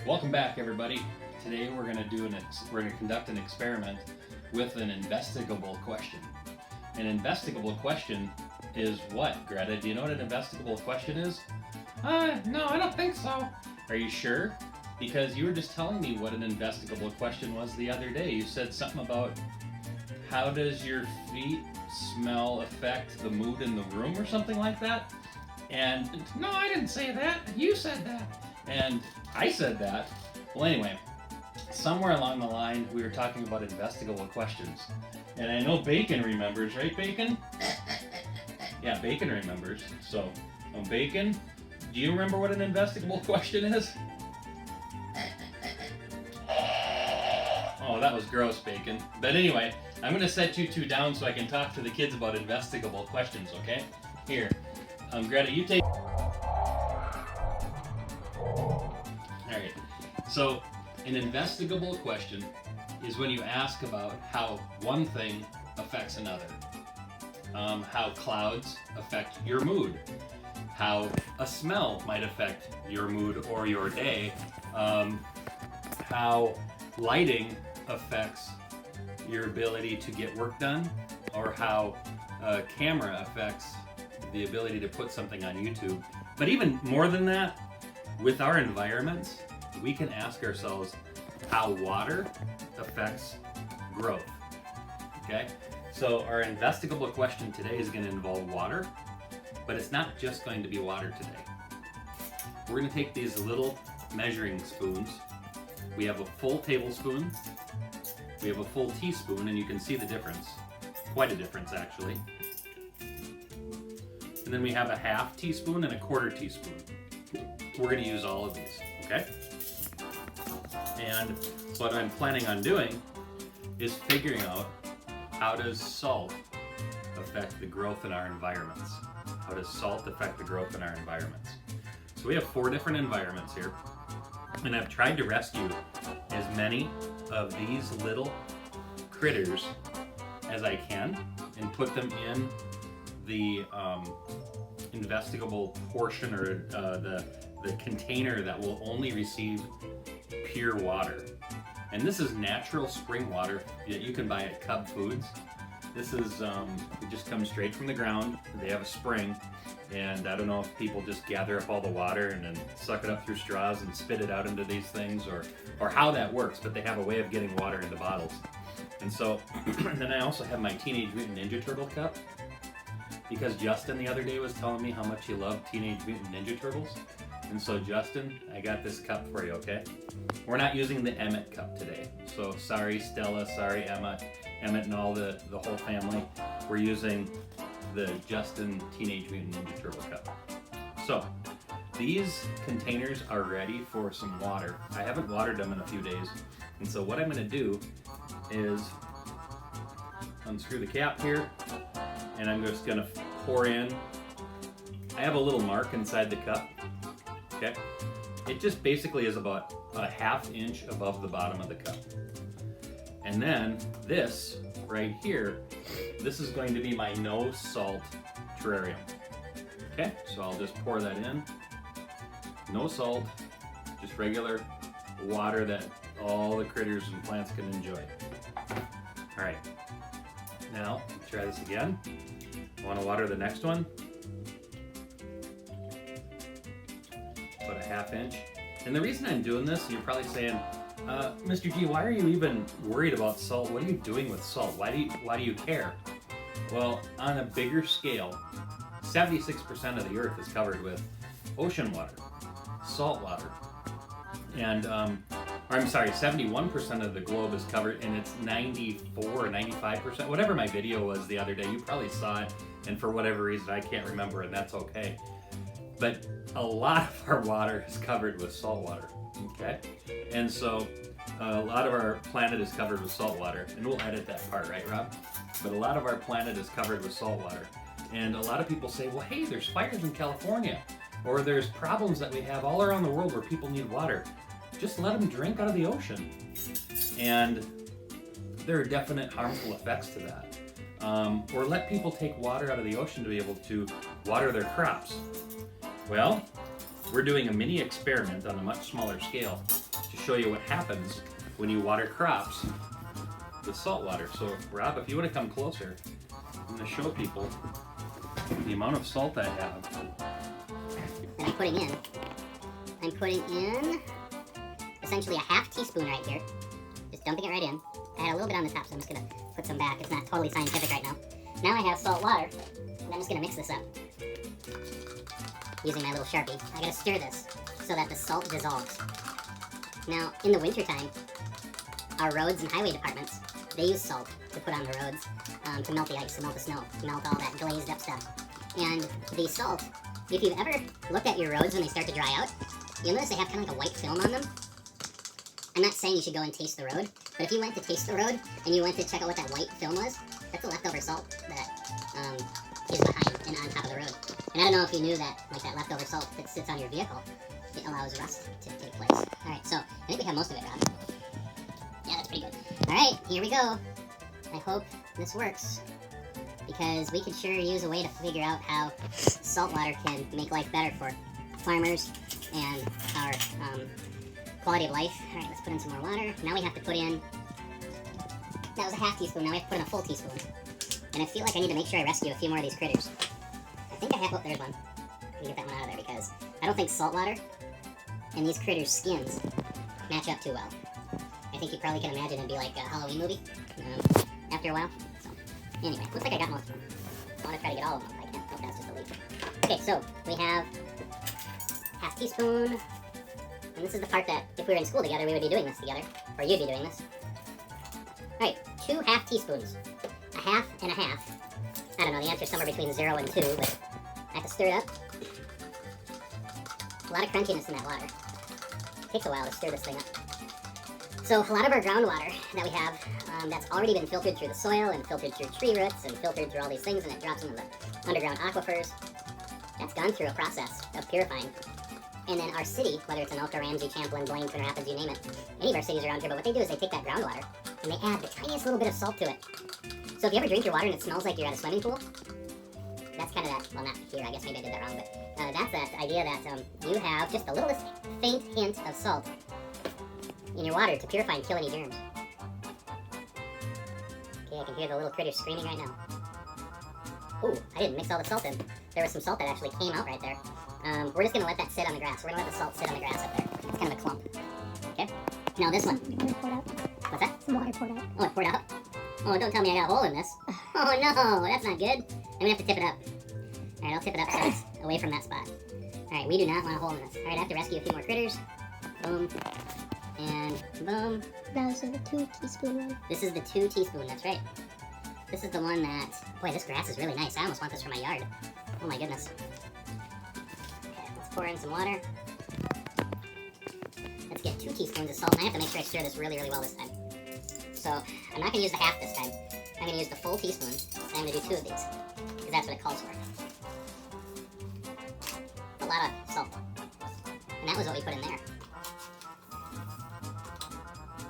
Welcome back, everybody. Today we're going to conduct an experiment with an investigable question. An investigable question is what, Greta? Do you know what an investigable question is? No, I don't think so. Are you sure? Because you were just telling me what an investigable question was the other day. You said something about how does your feet smell affect the mood in the room or something like that? And No, I didn't say that. You said that. And I said that. Well, anyway, somewhere along the line, we were talking about investigable questions. And I know Bacon remembers, right, Bacon? Yeah, Bacon remembers. So, Bacon, do you remember what an investigable question is? Oh, that was gross, Bacon. But anyway, I'm going to set you two down so I can talk to the kids about investigable questions, okay? Here, Greta, you take... Alright, so an investigable question is when you ask about how one thing affects another. How clouds affect your mood. How a smell might affect your mood or your day. How lighting affects your ability to get work done. Or how a camera affects the ability to put something on YouTube. But even more than that, with our environments, we can ask ourselves how water affects growth. Okay? So our investigable question today is going to involve water, but it's not just going to be water today. We're going to take these little measuring spoons. We have a full tablespoon, we have a full teaspoon, and you can see the difference. Quite a difference, actually. And then we have a half teaspoon and a quarter teaspoon. We're going to use all of these, okay? And what I'm planning on doing is figuring out how does salt affect the growth in our environments? How does salt affect the growth in our environments? So we have 4 different environments here, and I've tried to rescue as many of these little critters as I can and put them in the investigable portion, or the container that will only receive pure water. And this is natural spring water that you can buy at Cub Foods. This is, it just comes straight from the ground. They have a spring, and I don't know if people just gather up all the water and then suck it up through straws and spit it out into these things, or how that works, but they have a way of getting water into bottles. And so, and then I also have my Teenage Mutant Ninja Turtle cup, because Justin the other day was telling me how much he loved Teenage Mutant Ninja Turtles. And so Justin, I got this cup for you, okay? We're not using the Emmett cup today. So sorry Stella, sorry Emmett and all the whole family. We're using the Justin Teenage Mutant Ninja Turtle cup. So these containers are ready for some water. I haven't watered them in a few days. And so what I'm gonna do is unscrew the cap here, and I'm just gonna pour in. I have a little mark inside the cup. Okay, it just basically is about a ½ inch above the bottom of the cup. And then this right here, this is going to be my no salt terrarium. Okay, so I'll just pour that in. No salt, just regular water that all the critters and plants can enjoy. All right, now try this again. I want to water the next one. About a ½ inch. And the reason I'm doing this, you're probably saying, Mr. G, why are you even worried about salt? What are you doing with salt? Why do you care? Well, on a bigger scale, 76% of the earth is covered with ocean water, salt water. And, or I'm sorry, 71% of the globe is covered, and it's 94 or 95%, whatever my video was the other day. You probably saw it, and for whatever reason, I can't remember, and that's okay. But a lot of our water is covered with salt water, okay? And so a lot of our planet is covered with salt water, and we'll edit that part, right, Rob? But a lot of our planet is covered with salt water. And a lot of people say, well, hey, there's fires in California, or there's problems that we have all around the world where people need water. Just let them drink out of the ocean. And there are definite harmful effects to that. Or let people take water out of the ocean to be able to water their crops. Well, we're doing a mini experiment on a much smaller scale. to show you what happens when you water crops with salt water. So Rob, if you want to come closer, I'm going to show people the amount of salt I have. And I'm putting in essentially a half teaspoon right here. Just dumping it right in. I had a little bit on the top, so I'm just gonna put some back. It's not totally scientific right now. Now I have salt water, and I'm just gonna mix this up. Using my little Sharpie. I gotta stir this so that the salt dissolves. Now, in the wintertime, our roads and highway departments, they use salt to put on the roads, to melt the ice, to melt the snow, to melt all that glazed up stuff. And the salt, if you've ever looked at your roads when they start to dry out, you'll notice they have kind of like a white film on them. I'm not saying you should go and taste the road, but if you went to taste the road and you went to check out what that white film was, that's the leftover salt that is behind and on top of the road. And I don't know if you knew that, like that leftover salt that sits on your vehicle, it allows rust to take place. Alright, so I think we have most of it, Rob. Yeah, that's pretty good. Alright, here we go. I hope this works, because we could sure use a way to figure out how salt water can make life better for farmers and our quality of life. Alright, let's put in some more water. Now we have to put in, that was a half teaspoon, now we have to put in a full teaspoon. And I feel like I need to make sure I rescue a few more of these critters. I think I have, oh, there's one. Let me get that one out of there, because I don't think salt water and these critters' skins match up too well. I think you probably can imagine it'd be like a Halloween movie after a while. So, anyway, looks like I got most of them. I want to try to get all of them if I can. Nope, that's just a leaf. Okay, so we have half teaspoon. And this is the part that, if we were in school together, we would be doing this together. Or you'd be doing this. Alright, 2 half teaspoons. A half and a half. I don't know, the answer's somewhere between 0 and 2, but I have to stir it up. A lot of crunchiness in that water. It takes a while to stir this thing up. So a lot of our groundwater that we have, that's already been filtered through the soil and filtered through tree roots and filtered through all these things, and it drops into the underground aquifers, that's gone through a process of purifying. And then our city, whether it's Anoka, Ramsey, Champlin, Blaine, Twin Rapids, you name it, any of our cities around here, but what they do is they take that groundwater and they add the tiniest little bit of salt to it. So if you ever drink your water and it smells like you're at a swimming pool, that's kind of that, well, not here, I guess maybe I did that wrong, but that's that idea that you have just the littlest faint hint of salt in your water to purify and kill any germs. Okay, I can hear the little critters screaming right now. Ooh, I didn't mix all the salt in. There was some salt that actually came out right there. We're just going to let that sit on the grass. We're going to let the salt sit on the grass up there. It's kind of a clump. Okay? Now this one. Water poured out. What's that? Some water poured out. Oh, it poured out? Oh, don't tell me I got a hole in this. Oh no, that's not good. I'm going to have to tip it up. Alright, I'll tip it up so it's away from that spot. Alright, we do not want a hole in this. Alright, I have to rescue a few more critters. Boom. And boom. That was a 2 teaspoon one. This is the 2 teaspoon, that's right. This is the one that... Boy, this grass is really nice. I almost want this for my yard. Oh my goodness. Okay, let's pour in some water. Let's get 2 teaspoons of salt, and I have to make sure I stir this really, really well this time. So, I'm not going to use the half this time. I'm going to use the full teaspoon, and I'm going to do 2 of these, because that's what it calls for. A lot of salt. And that was what we put in there.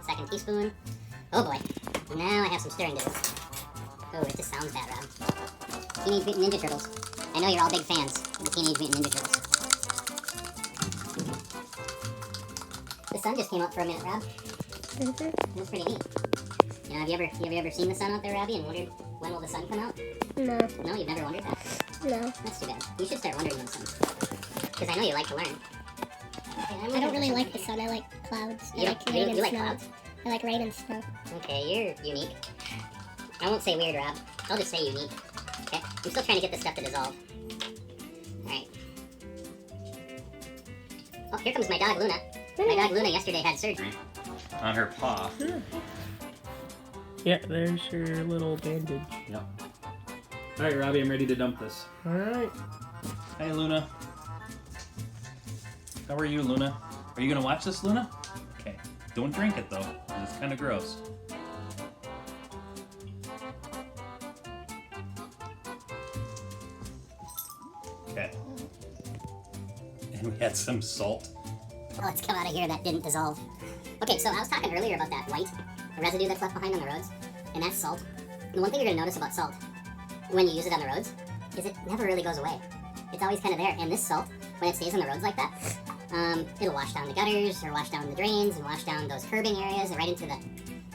2nd teaspoon. Oh boy. Now I have some stirring to do. Oh, it just sounds bad, Rob. Teenage Mutant Ninja Turtles. I know you're all big fans of the Teenage Mutant Ninja Turtles. The sun just came out for a minute, Rob. Mm-hmm. That's pretty neat. You know, have you ever seen the sun out there, Robbie, and wondered when will the sun come out? No. No, you've never wondered that? No. That's too bad. You should start wondering when the sun. Because I know you like to learn. Okay, I don't really like the sun. I like clouds. I You, like you, rain you and like snow. clouds? I like rain and snow. Okay, you're unique. I won't say weird, Rob. I'll just say unique. Okay? I'm still trying to get this stuff to dissolve. Alright. Oh, here comes my dog, Luna. My dog, Luna, yesterday had surgery. On her paw. Yeah, there's your little bandage. Yep. Alright, Robbie, I'm ready to dump this. Alright. Hey, Luna. How are you, Luna? Are you gonna watch this, Luna? Okay. Don't drink it, though, 'cause it's kind of gross. Okay. And we had some salt. Oh, let's come out of here. That didn't dissolve. Okay, so I was talking earlier about that white residue that's left behind on the roads, and that's salt. And one thing you're going to notice about salt, when you use it on the roads, is it never really goes away. It's always kind of there. And this salt, when it stays on the roads like that, it'll wash down the gutters or wash down the drains and wash down those curbing areas and right into the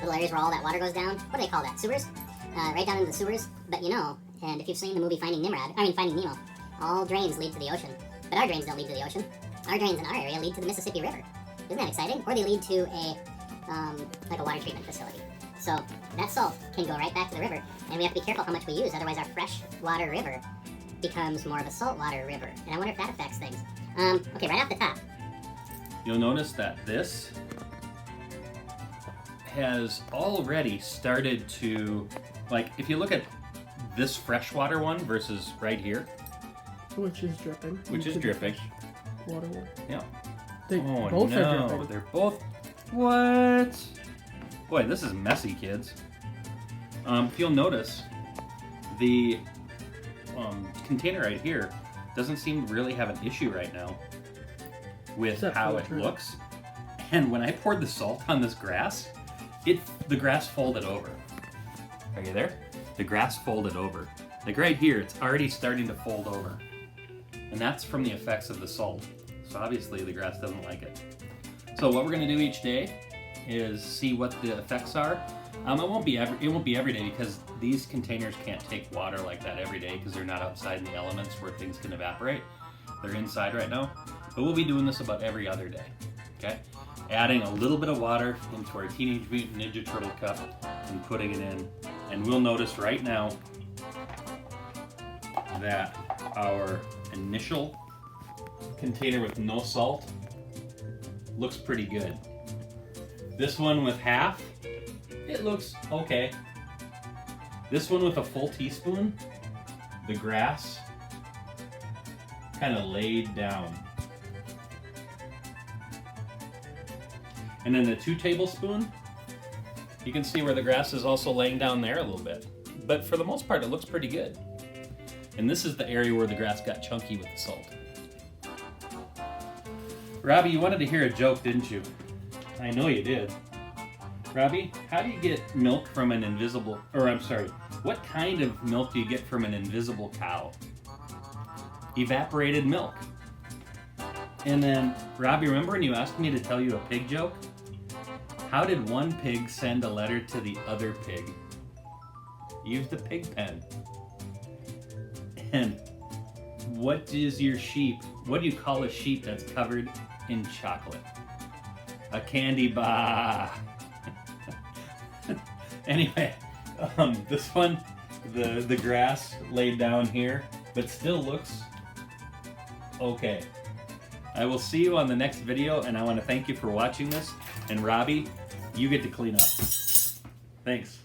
little areas where all that water goes down. What do they call that? Sewers? Right down into the sewers. But you know, and if you've seen the movie Finding Nemo, all drains lead to the ocean. But our drains don't lead to the ocean. Our drains in our area lead to the Mississippi River. Isn't that exciting? Or they lead to a like a water treatment facility. So that salt can go right back to the river, and we have to be careful how much we use, otherwise our freshwater river becomes more of a saltwater river. And I wonder if that affects things. Okay, right off the top. You'll notice that this has already started to, like, if you look at this freshwater one versus right here, Which is dripping. which is into the dripping. Water one. Yeah. They Oh both are no, dripping. they're both. What? Boy, this is messy, kids. If you'll notice, the container right here doesn't seem to really have an issue right now with Except how for it the looks. And when I poured the salt on this grass, the grass folded over. Are you there? The grass folded over. Like right here, it's already starting to fold over. And that's from the effects of the salt. So obviously the grass doesn't like it. So what we're going to do each day is see what the effects are. It won't be every day because these containers can't take water like that every day because they're not outside in the elements where things can evaporate. They're inside right now. But we'll be doing this about every other day. Okay? Adding a little bit of water into our Teenage Mutant Ninja Turtle cup and putting it in. And we'll notice right now that our initial container with no salt looks pretty good. This one with half, it looks okay. This one with a full teaspoon, the grass kind of laid down. And then the 2 tablespoon, you can see where the grass is also laying down there a little bit. But for the most part, it looks pretty good. And this is the area where the grass got chunky with the salt. Robbie, you wanted to hear a joke, didn't you? I know you did. Robbie, how do you get milk from an invisible, what kind of milk do you get from an invisible cow? Evaporated milk. And then, Robbie, remember when you asked me to tell you a pig joke? How did one pig send a letter to the other pig? He used a pig pen. And what do you call a sheep that's covered in chocolate? A candy bar. Anyway, this one, the grass laid down here, but still looks okay. I will see you on the next video, and I want to thank you for watching this. And Robbie, you get to clean up. Thanks.